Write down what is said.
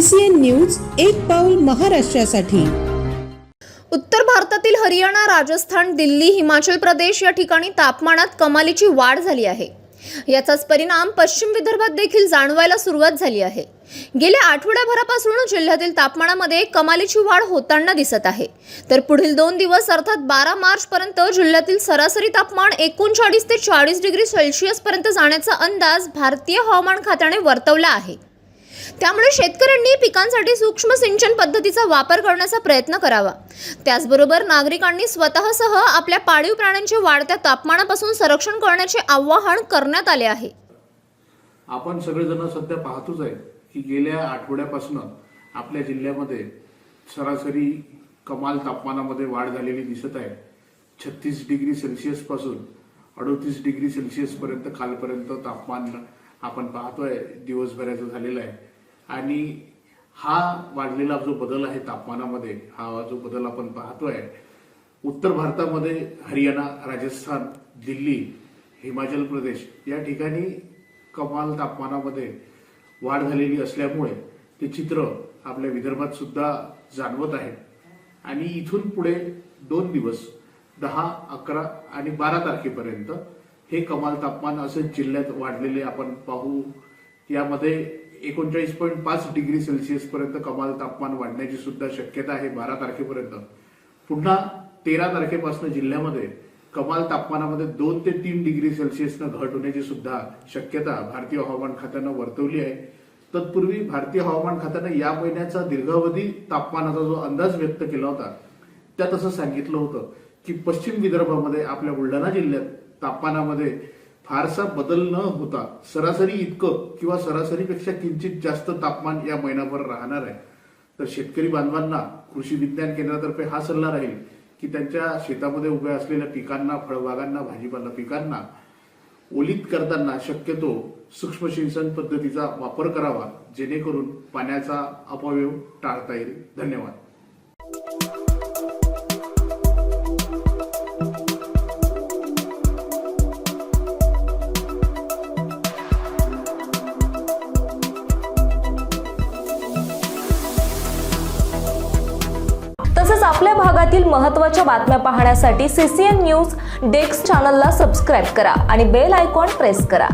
CCN news एक पाऊल महाराष्ट्रासाठी। उत्तर भारतातील हरियाणा, राजस्थान, दिल्ली, हिमाचल प्रदेश या ठिकाणी तापमानात कमालीची वाढ झाली आहे। याचाच परिणाम पश्चिम विदर्भात देखील जाणवायला सुरुवात झाली आहे। गेल्या आठवड्याभरापासून जिल्ह्यातील तापमानामध्ये कमालीची वाढ होताना दिसत आहे। तर पुढील 2 दिवस अर्थात 12 मार्च पर्यंत जिल्ह्यातील सरासरी तापमान 39 ते 40 डिग्री सेल्सिअस पर्यंत जाण्याचा अंदाज भारतीय हवामान खात्याने वर्तवला आहे। त्यामुळे शेतकऱ्यांनी पिकांसाठी सूक्ष्म सिंचन पद्धतीचा वापर करण्याचा प्रयत्न करावा। त्याचबरोबर नागरिकांनी स्वतःसह आपल्या पाळीव प्राण्यांचे वाढत्या तापमानापासून संरक्षण करण्याचे आवाहन करण्यात आले आहे। आपण सगळेजण सध्या पाहतोच आहे की गेल्या आठवड्यापासून आपल्या जिल्ह्यामध्ये सरासरी कमाल तापमानामध्ये वाढ झालेली दिसत आहे। 36 डिग्री सेल्सिअस पासून 38 डिग्री सेल्सिअस पर्यंत खालपर्यंत तापमान आपण पाहतोय दिवसभराचं झालेलं आहे। आणि हा वाढलेला जो बदल आहे तापमानामध्ये, हा जो बदल आपण पाहतोय उत्तर भारतामध्ये हरियाणा, राजस्थान, दिल्ली, हिमाचल प्रदेश या ठिकाणी कमाल तापमानामध्ये वाढ झालेली असल्यामुळे ते चित्र आपल्या विदर्भात सुद्धा जाणवत आहे। आणि इथून पुढे 2 दिवस 10, 11 आणि 12 तारखेपर्यंत हे कमाल तापमान असे जिल्ह्यात वाढलेले आपण पाहू। यामध्ये 39.5 डिग्री सेल्सिअस पर्यंत कमाल तापमान वाढण्याची सुद्धा शक्यता आहे 12 तारखेपर्यंत। पुन्हा 13 तारखेपासून जिल्ह्यामध्ये कमाल तापमानामध्ये 2 ते 3 डिग्री सेल्सिअसनं घट होण्याची सुद्धा शक्यता भारतीय हवामान खात्यानं वर्तवली आहे। तत्पूर्वी भारतीय हवामान खात्यानं या महिन्याचा दीर्घावधी तापमानाचा जो अंदाज व्यक्त केला होता त्यात असं सांगितलं होतं की पश्चिम विदर्भामध्ये आपल्या बुलढाणा जिल्ह्यात तापमानामध्ये फारसा बदल न होता सरासरी इतकं किंवा सरासरीपेक्षा किंचित जास्त तापमान या महिनाभर राहणार आहे। तर शेतकरी बांधवांना कृषी विज्ञान केंद्रातर्फे हा सल्ला राहील की त्यांच्या शेतामध्ये उभ्या असलेल्या पिकांना, फळबागांना, भाजीपाला पिकांना ओलीत करताना शक्यतो सूक्ष्म सिंचन पद्धतीचा वापर करावा, जेणेकरून पाण्याचा अपव्यय टाळता येईल। धन्यवाद। तसेच आपल्या भागातील महत्त्वाच्या बातम्या पाहण्यासाठी CCN न्यूज डेस्क चॅनलला सबस्क्राइब करा आणि बेल आयकॉन प्रेस करा।